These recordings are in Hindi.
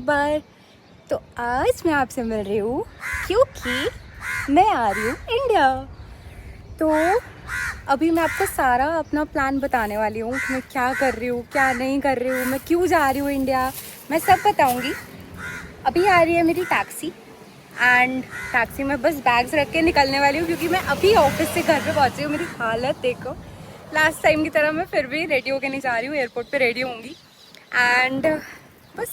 बार। तो आज मैं आपसे मिल रही हूँ क्योंकि मैं आ रही हूँ इंडिया। तो अभी मैं आपको सारा अपना प्लान बताने वाली हूँ कि मैं क्या कर रही हूँ, क्या नहीं कर रही हूँ, मैं क्यों जा रही हूँ इंडिया, मैं सब बताऊँगी। अभी आ रही है मेरी टैक्सी एंड टैक्सी में बस बैग्स रख के निकलने वाली हूँ क्योंकि मैं अभी ऑफिस से घर पे पहुँची हूँ। मेरी हालत देखो, लास्ट टाइम की तरह मैं फिर भी रेडी होके नहीं जा रही हूँ, एयरपोर्ट पे रेडी होंगी। एंड बस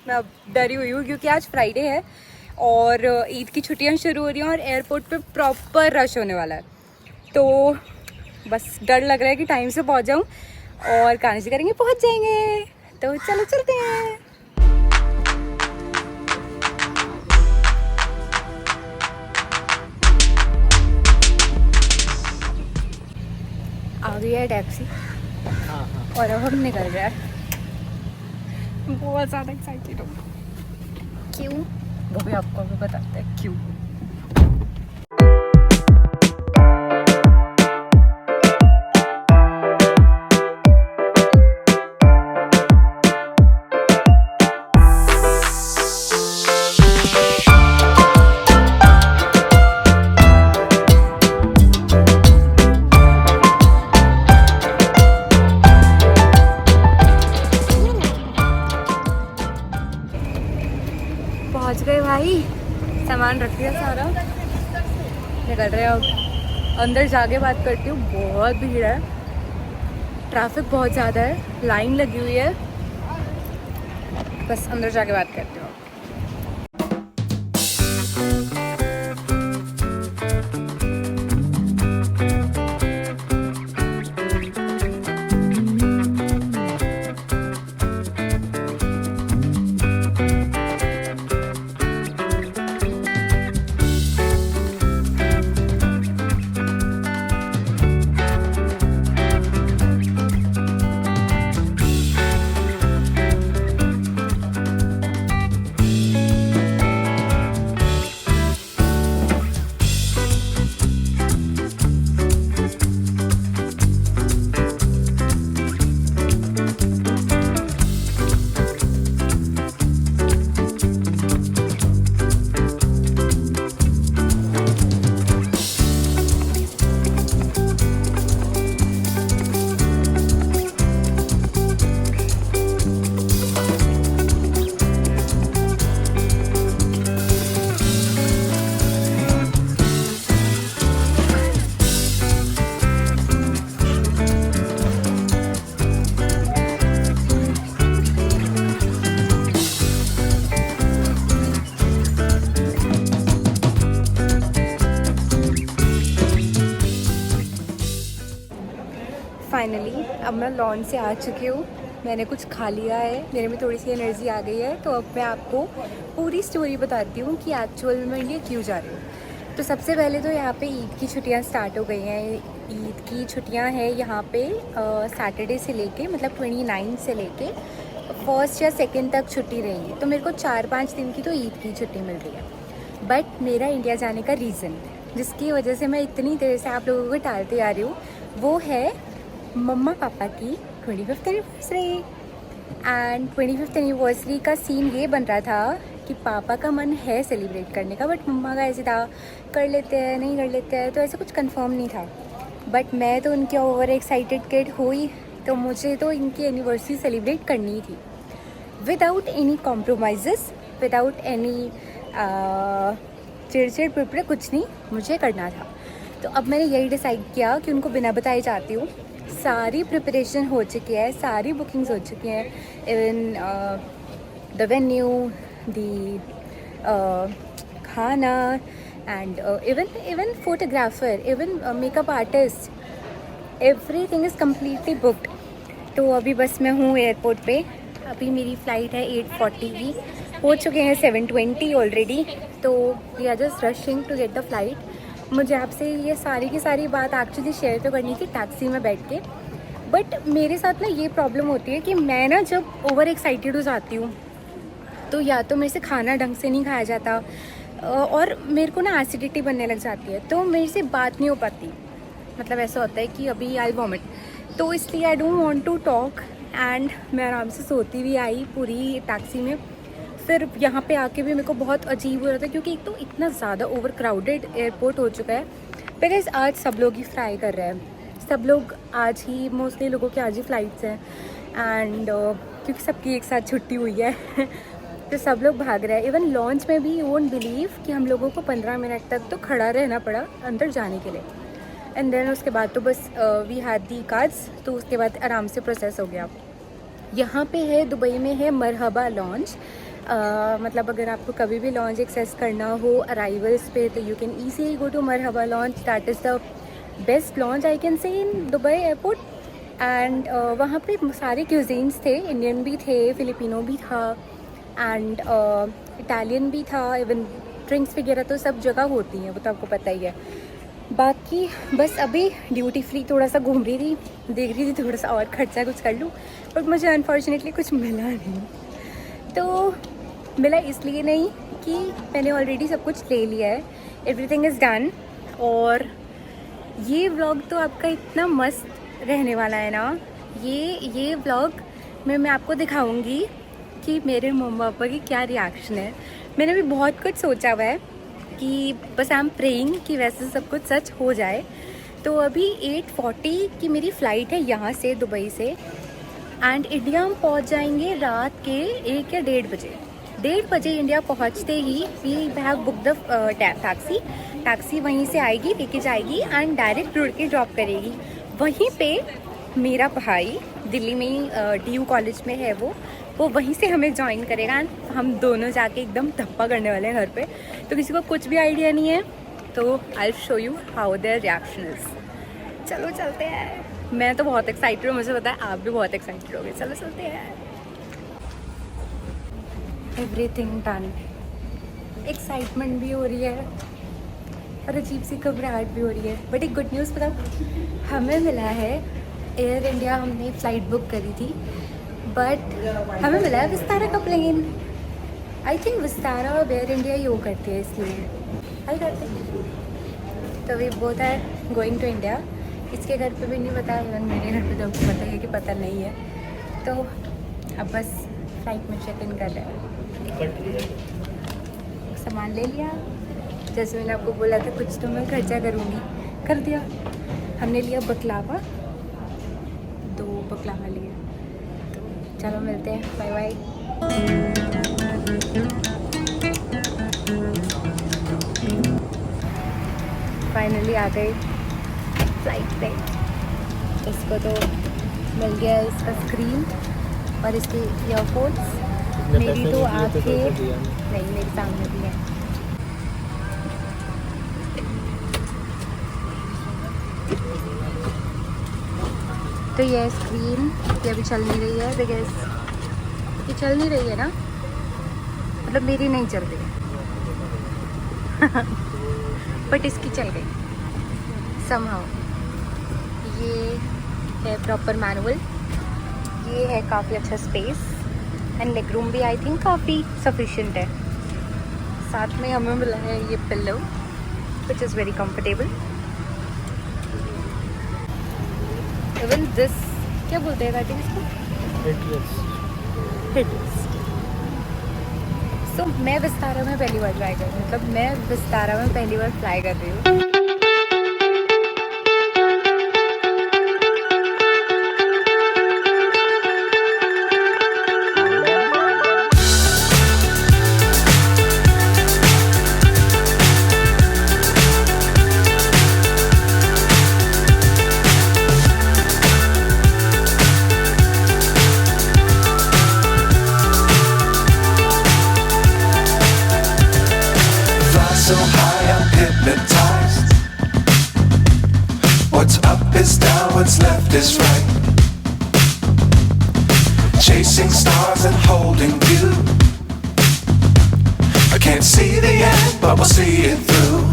मैं अब डरी हुई हूँ क्योंकि आज फ्राइडे है और ईद की छुट्टियाँ शुरू हो रही हैं और एयरपोर्ट पे प्रॉपर रश होने वाला है। तो बस डर लग रहा है कि टाइम से पहुँच जाऊँ और कहाँ से करेंगे पहुँच जाएंगे। तो चलो चलते हैं। आ गई है टैक्सी और अब हम निकल रहे हैं। बहुत ज़्यादा एक्साइटेड हूँ। क्यों वो भी आपको भी बताते हैं क्यों। पहुंच गए भाई, सामान रख दिया सारा, निकल रहे हैं अब। अंदर जाके बात करती हूँ, बहुत भीड़ है, ट्रैफिक बहुत ज़्यादा है, लाइन लगी हुई है। बस अंदर जाके बात करती हूँ। फाइनली अब मैं लॉन से आ चुकी हूँ, मैंने कुछ खा लिया है, मेरे में थोड़ी सी एनर्जी आ गई है। तो अब मैं आपको पूरी स्टोरी बताती हूँ कि एक्चुअल में इंडिया क्यों जा रही हूँ। तो सबसे पहले तो यहाँ पे ईद की छुट्टियाँ स्टार्ट हो गई हैं। ईद की छुट्टियाँ हैं यहाँ पे सैटरडे से लेके, मतलब 29 से लेके 1 या 2 तक छुट्टी रहेगी। तो मेरे को 4-5 दिन की तो ईद की छुट्टी मिल रही है। बट मेरा इंडिया जाने का रीज़न, जिसकी वजह से मैं इतनी देर से आप लोगों को टालते आ रही हूँ, वो है मम्मा पापा की 25th anniversary. And 25th anniversary का सीन ये बन रहा था कि पापा का मन है सेलिब्रेट करने का, बट मम्मा का ऐसे था कर लेते हैं नहीं कर लेते हैं, तो ऐसे कुछ कंफर्म नहीं था। बट मैं तो उनकी ओवर एक्साइटेड किड हुई, तो मुझे तो इनकी एनिवर्सरी सेलिब्रेट करनी थी without any compromise, without any चिड़चिड़ पिड़पिड़, कुछ नहीं, मुझे करना था। तो अब मैंने यही डिसाइड किया कि उनको बिना बताए जाती हूँ। सारी प्रिपरेशन हो चुकी है, सारी बुकिंग्स हो चुकी हैं, इवन द वेन्यू, द खाना and even photographer, even makeup artist, everything is completely booked. तो अभी बस मैं हूँ एयरपोर्ट पे। अभी मेरी फ़्लाइट है 8:40 की, हो चुके हैं 7:20 ऑलरेडी। तो we are just rushing to get the flight. मुझे आपसे ये सारी की सारी बात एक्चुअली शेयर तो करनी थी टैक्सी में बैठ के, बट मेरे साथ ना ये प्रॉब्लम होती है कि मैं ना जब ओवर एक्साइटेड हो जाती हूँ तो या तो मेरे से खाना ढंग से नहीं खाया जाता और मेरे को ना एसिडिटी बनने लग जाती है, तो मेरे से बात नहीं हो पाती। मतलब ऐसा होता है कि अभी आई वॉमिट, तो इसलिए I don't want to talk. And मैं आराम से सोती भी आई पूरी टैक्सी में। फिर यहाँ पे आके भी मेरे को बहुत अजीब हो रहा था क्योंकि एक तो इतना ज़्यादा ओवर क्राउडेड एयरपोर्ट हो चुका है। बिकॉज आज सब लोग ही फ्लाई कर रहे हैं, सब लोग आज ही, मोस्टली लोगों की आज ही फ़्लाइट्स हैं एंड क्योंकि सबकी एक साथ छुट्टी हुई है तो सब लोग भाग रहे हैं। इवन लॉन्च में भी यू वोंट बिलीव कि हम लोगों को 15 मिनट तक तो खड़ा रहना पड़ा अंदर जाने के लिए। एंड देन उसके बाद तो बस वी हैड दी कार्ड्स, तो उसके बाद आराम से प्रोसेस हो गया। यहाँ पे है, दुबई में है मरहबा लॉन्च। मतलब अगर आपको कभी भी लॉन्च एक्सेस करना हो अराइवल्स पे तो you can easily go to Marhaba lounge. That is the best lounge I can say in Dubai airport. And वहाँ पे सारे क्यूजीन्स थे, इंडियन भी थे, फिलिपिनो भी था एंड इटालियन भी था। इवन ड्रिंक्स वगैरह तो सब जगह होती हैं, वो तो आपको पता ही है। बाकी बस अभी ड्यूटी फ्री थोड़ा सा घूम रही थी, देख रही थी थोड़ा सा और खर्चा कुछ कर लूँ, बट मुझे अनफॉर्चुनेटली कुछ मिला नहीं। तो मिला इसलिए नहीं कि मैंने ऑलरेडी सब कुछ ले लिया है, एवरीथिंग इज़ डन। और ये व्लॉग तो आपका इतना मस्त रहने वाला है ना, ये व्लॉग में मैं आपको दिखाऊंगी कि मेरे मम्मा पापा की क्या रिएक्शन है। मैंने भी बहुत कुछ सोचा हुआ है कि बस आई एम प्रेइंग कि वैसे सब कुछ सच हो जाए। तो अभी 8:40 की मेरी फ़्लाइट है यहाँ से, दुबई से, एंड इंडिया हम पहुँच जाएंगे रात के 1 या 1:30 बजे। 1:30 बजे इंडिया पहुँचते ही we have book the taxi वहीं से आएगी, लेके जाएगी एंड डायरेक्ट रुड़ के ड्रॉप करेगी। वहीं पे मेरा भाई दिल्ली में ही DU कॉलेज में है, वो वहीं से हमें ज्वाइन करेगा एंड हम दोनों जाके एकदम धप्पा करने वाले हैं घर पे। तो किसी को कुछ भी आइडिया नहीं है, तो I will show you how their reaction is. चलो चलते हैं। मैं तो बहुत एक्साइटेड हूँ, मुझे पता है आप भी बहुत एक्साइटेड होगे। चलो चलते हैं। एवरीथिंग डन, एक्साइटमेंट भी हो रही है और अजीब सी घबराहट भी हो रही है। बट एक गुड न्यूज़ बताओ, हमें मिला है एयर इंडिया, हमने फ़्लाइट बुक करी थी बट हमें मिला है विस्तारा का प्लेन। आई थिंक विस्तारा और एयर इंडिया ही वो करती है, इसलिए आई करते हैं। तो we both are going to India. इसके घर पे भी नहीं पता, इवन मेरे घर पे तो आपको पता है कि पता नहीं है। तो अब बस फ्लाइट में चेक इन कर रहे हैं। सामान ले लिया, जैसे मैंने आपको बोला था कुछ तो मैं खर्चा करूँगी, कर दिया। हमने लिया बकलावा, 2 बकलावा लिए। तो चलो मिलते हैं, बाय बाय। फाइनली आ गए फ्लाइट पे। इसको तो मिल गया इसका स्क्रीन और इसके ईयरफोन्स। मेरी तो आंखें नहीं, मेरे सामने भी है। तो ये स्क्रीन ये अभी चल नहीं रही है, बिकॉज ये चल नहीं रही है ना, मतलब मेरी नहीं चल रही है बट इसकी चल गई समहाउ। ये है प्रॉपर मैनुअल, ये है काफ़ी अच्छा स्पेस एंड लेग रूम भी आई थिंक काफ़ी सफिशिएंट है। साथ में हमें मिला है ये pillow which is very comfortable. Even this क्या बोलते हैं काटी इसको, हेडरेस्ट। सो मैं विस्तारा में पहली बार ट्राई कर रही हूँ, मतलब मैं विस्तारा में पहली बार फ्लाई कर रही हूँ। So high I'm hypnotized. What's up is down, what's left is right. Chasing stars and holding you. I can't see the end, but we'll see it through.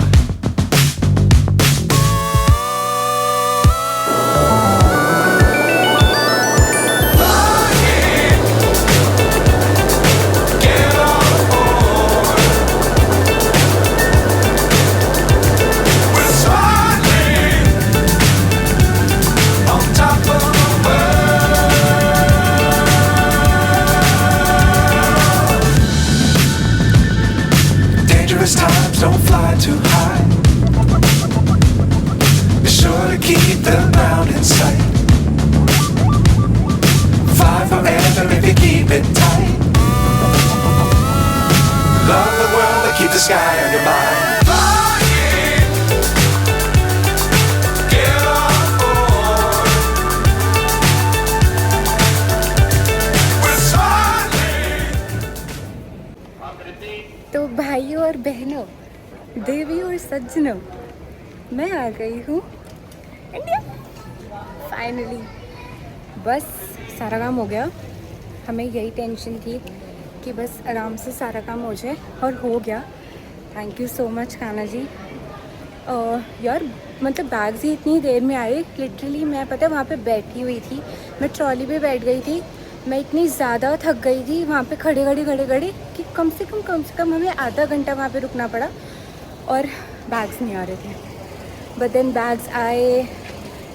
to keep the ground in sight. Fly forever if you keep it tight. Love the world but keep the sky on your mind. Flying, get on board. We're smiling. तो भाइयों और बहनों, देवियों और सज्जनों, मैं आ गई हूँ इंडिया फाइनली। बस सारा काम हो गया। हमें यही टेंशन थी कि बस आराम से सारा काम हो जाए, और हो गया। Thank you so much Kanha ji. यार मतलब बैग्स ही इतनी देर में आए। लिटरली मैं पता है वहाँ पे बैठी हुई थी, मैं ट्रॉली पे बैठ गई थी। मैं इतनी ज़्यादा थक गई थी वहाँ पे खड़े खड़े कि कम से कम हमें आधा घंटा वहाँ पे रुकना पड़ा, और बैग्स नहीं आ रहे थे। बट देन बैग्स आए।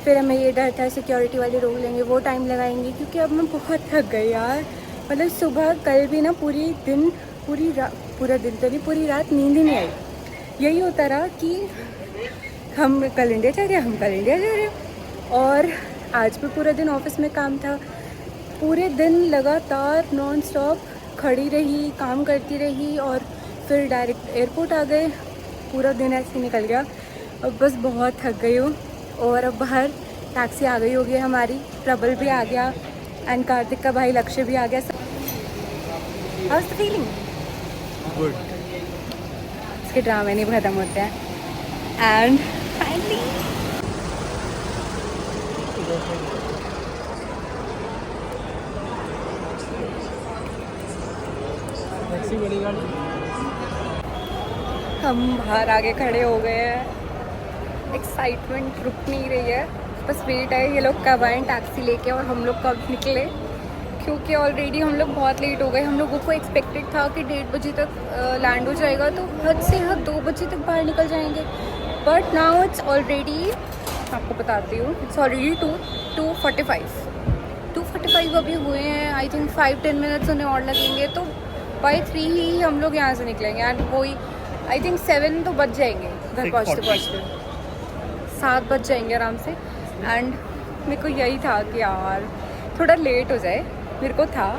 फिर हमें ये डर था सिक्योरिटी वाले रोक लेंगे, वो टाइम लगाएंगे, क्योंकि अब मैं बहुत थक गई यार। मतलब सुबह कल भी ना पूरा दिन तो नहीं, पूरी रात नींद ही नहीं आई। यही होता रहा कि हम कल इंडिया जा रहे हैं। और आज भी पूरा दिन ऑफिस में काम था। पूरे दिन लगातार नॉन स्टॉप खड़ी रही, काम करती रही, और फिर डायरेक्ट एयरपोर्ट आ गए। पूरा दिन ऐसे निकल गया। अब बस बहुत थक गई हूँ। और अब बाहर टैक्सी आ गई होगी हमारी, प्रबल भी आ गया, एंड कार्तिक का भाई लक्ष्य भी आ गया। How is the feeling? Good. इसके ड्रामे नहीं ख़त्म होते हैं। एंड फाइनली टैक्सी बड़ी गाड़ी। हम बाहर आगे खड़े हो गए हैं। एक्साइटमेंट रुक नहीं रही है। बस वेट है ये लोग कब आएँ टैक्सी लेके, और हम लोग कब निकले, क्योंकि ऑलरेडी हम लोग बहुत लेट हो गए। हम लोगों को एक्सपेक्टेड था कि 1:30 बजे तक लैंड हो जाएगा, तो हद से हद 2 बजे तक बाहर निकल जाएंगे। बट नाउ इट्स ऑलरेडी, आपको बताती हूँ, इट्स ऑलरेडी 2:45 अभी हुए हैं। आई थिंक 5-10 मिनट्स उन्हें और लगेंगे, तो बाई 3 ही हम लोग यहाँ से निकलेंगे। एंड वही आई थिंक 7 तो बज जाएंगे घर पहुँचते 7 बज जाएंगे आराम से। एंड मेरे को यही था कि यार थोड़ा लेट हो जाए। मेरे को था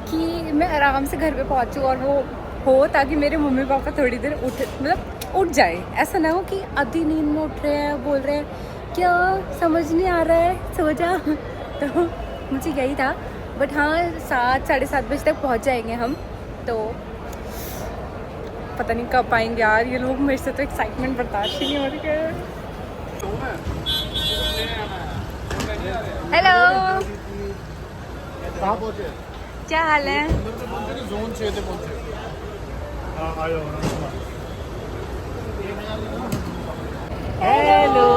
कि मैं आराम से घर पे पहुंचूं, और वो हो ताकि मेरे मम्मी पापा थोड़ी देर उठ जाए। ऐसा ना हो कि आधी नींद में उठ रहे हैं, बोल रहे हैं क्या समझ नहीं आ रहा है, सो जा। तो मुझे यही था। बट हाँ 7-7:30 बजे तक पहुंच जाएंगे हम। तो पता नहीं कब आएंगे यार ये लोग। मेरे से तो एक्साइटमेंट बर्दाश्त ही नहीं हो रही है। हेलो, कहाँ पहुँचे? क्या हाल है? जोन 6 पे पहुँचे। हाँ आयो। हेलो,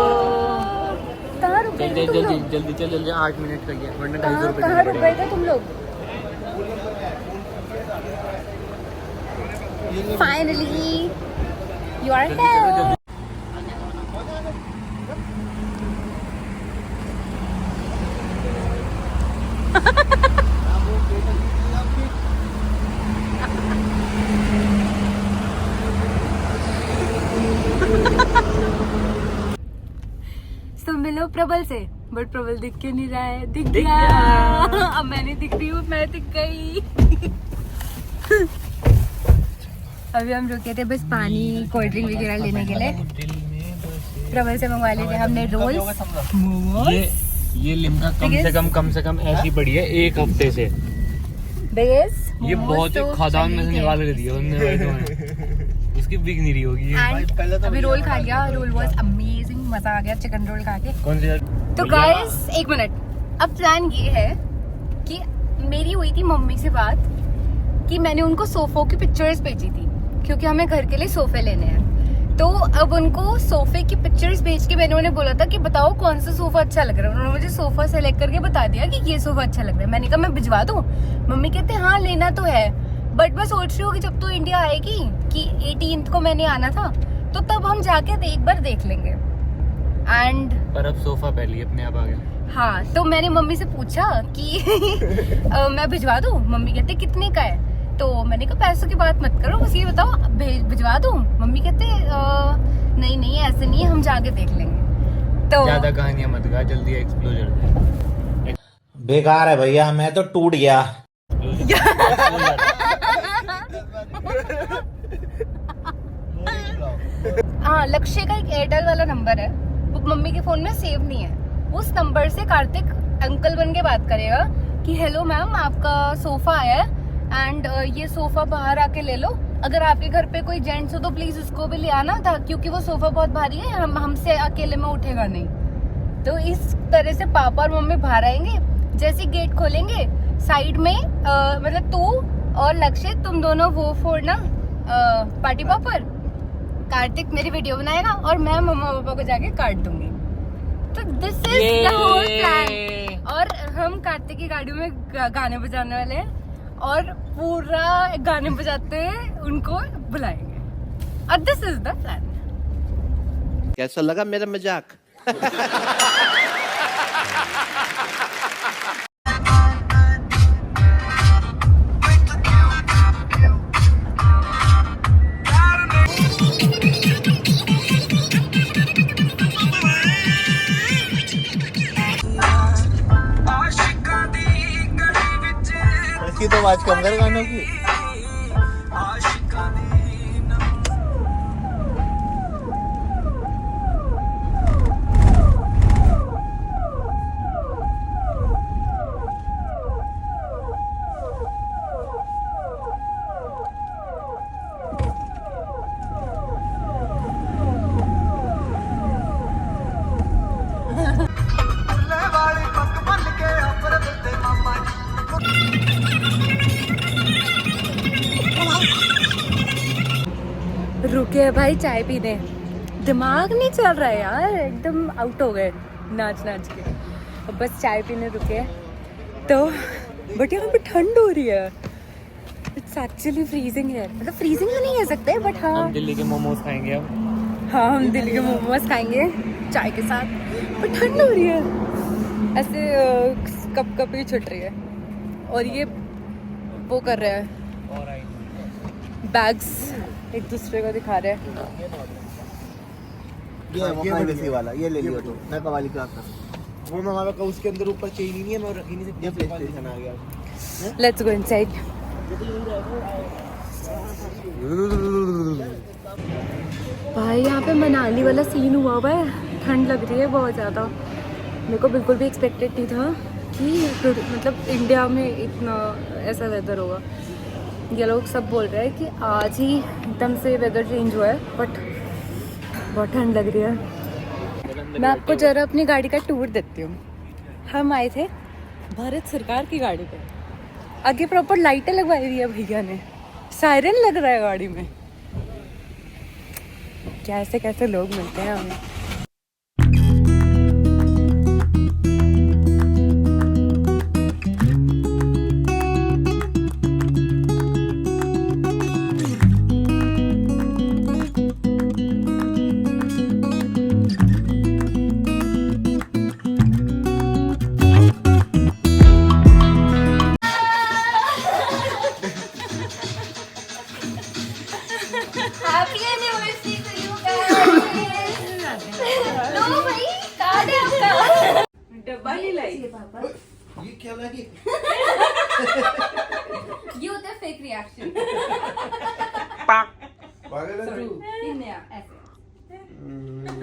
कहाँ रुक गए थे तुम लोग? जल्दी 8 मिनट का ही है, वरना 250 रुपये कहाँ रुक गए थे तुम लोग? Finally you are here. तो मिलो प्रबल से, बट प्रबल दिख क्यों नहीं रहा है? दिख गया। अब मैं नहीं दिख रही हूँ, मैं दिख गई। अभी हम रुके थे बस पानी कोल्ड ड्रिंक वगैरह लेने के लिए। प्रबल से मंगवा लिए थे हमने रोल्स, मोमोज। ये लिम्का कम से कम ऐसी पड़ी है 1 हफ्ते से। बेस ये बहुत ही खदान में से निकाल के दिया उन्होंने। उसकी बिक नहीं रही होगी। अभी रोल खा लिया, रोल वाज अमेजिंग, मजा आ गया चिकन रोल खा के। कौन सी? तो गाइस 1 मिनट, अब प्लान ये है कि मेरी हुई थी मम्मी से बात कि मैंने उनको सोफों की पिक्चर्स भेजी थी, क्योंकि हमें घर के लिए सोफे लेने हैं। तो अब उनको सोफे की पिक्चर्स भेज के मैंने उन्हें बोला था कि बताओ कौन सा सोफा अच्छा लग रहा है। उन्होंने मुझे सोफा सेलेक्ट करके बता दिया कि ये सोफा अच्छा लग रहा है। मैंने कहा मैं भिजवा दूं? मम्मी कहते हाँ लेना तो है, बट मैं सोच रही हूँ कि जब तो इंडिया आएगी कि 18th को मैंने आना था, तो तब हम जाके एक बार देख लेंगे। एंड पर अब सोफा पहले अपने आप आ गया। हाँ, तो मैंने मम्मी से पूछा कि मैं भिजवा दूं? मम्मी कहते कितने का है? तो मैंने कहा पैसों की बात मत करो, बस ये बताओ भिजवा दूं? मम्मी कहते नहीं ऐसे नहीं है, हम जाके देख लेंगे। तो ज्यादा कहानियां मत गा, जल्दी एक्सप्लोजर। बेकार है भैया, मैं तो टूट गया। हाँ, लक्ष्य का एक एयरटेल वाला नंबर है, वो मम्मी के फोन में सेव नहीं है। उस नंबर से कार्तिक अंकल बन के बात करेगा कि हेलो मैम, आपका सोफा आया है एंड ये सोफा बाहर आके ले लो। अगर आपके घर पे कोई जेंट्स हो तो प्लीज उसको भी ले आना था, क्योंकि वो सोफा बहुत भारी है, हमसे अकेले में उठेगा नहीं। तो इस तरह से पापा और मम्मी बाहर आएंगे। जैसे गेट खोलेंगे, साइड में मतलब तू और लक्ष्य, तुम दोनों वो फोड़ना पार्टी पॉपर। कार्तिक मेरी वीडियो बनाएगा और मैं मम्मा पापा को जाके काट दूंगी। तो this is the whole plan. और हम कार्तिक की गाड़ी में गाने बजाने वाले हैं और पूरा गाने बजाते हुए उनको बुलाएंगे। और दिस इज द प्लान। कैसा लगा मेरा मजाक? इसकी तो आवाज कम कर गानों की। रुके हैं भाई चाय पीने। दिमाग नहीं चल रहा है यार, एकदम आउट हो गए नाच नाच के। अब बस चाय पीने रुके हैं तो, बट यहाँ पे ठंड हो रही है। इट्स एक्चुअली फ्रीजिंग है, मतलब फ्रीजिंग तो नहीं कह सकते बट हाँ। हम दिल्ली के मोमोज खाएंगे अब। हाँ, हम दिल्ली के मोमोज खाएंगे चाय के साथ। पर ठंड हो रही है, ऐसे कप कप ही छुट रही है। और ये वो कर रहे हैं, बैग्स एक दूसरे को दिखा रहे हैं। ये प्राइवेसी वाला, ये ले लियो तो। मैं कवाली का वो मंगावा का, उसके अंदर ऊपर चेन ही नहीं है, मैं रख ही नहीं सकती। ये प्लेस्टेशन आ गया। Let's go inside. भाई यहाँ पे मनाली वाला सीन हुआ है, ठंड लग रही है बहुत ज़्यादा। मेरे को बिल्कुल भी एक्सपेक्टेड नहीं था कि मतलब इंडिया में इतना ऐसा वेदर होगा। ये लोग सब बोल रहे हैं कि आज ही एकदम से वेदर चेंज हुआ है, बट बहुत ठंड लग रही है। मैं आपको जरा अपनी गाड़ी का टूर देती हूँ। हम आए थे भारत सरकार की गाड़ी पे, आगे प्रॉपर लाइटें लगवाई हुई है भैया ने, सायरन लग रहा है गाड़ी में। कैसे कैसे लोग मिलते हैं हमें। Happy anniversary to you guys. लो भाई, कार्ड है आपका। डब्बा नहीं लाई ये क्या लगी? ये होता है फेक रिएक्शन। पागल है तू। ये नया ऐसे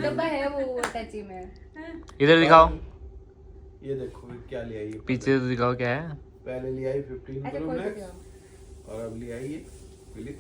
डब्बा है वो टची में। इधर दिखाओ, ये देखो क्या ले आई। पीछे तो दिखाओ क्या है। पहले ले आई 15 अच्छा प्रो खोल के मैक्स दिखाओ। और अब ले आई ये फिलिप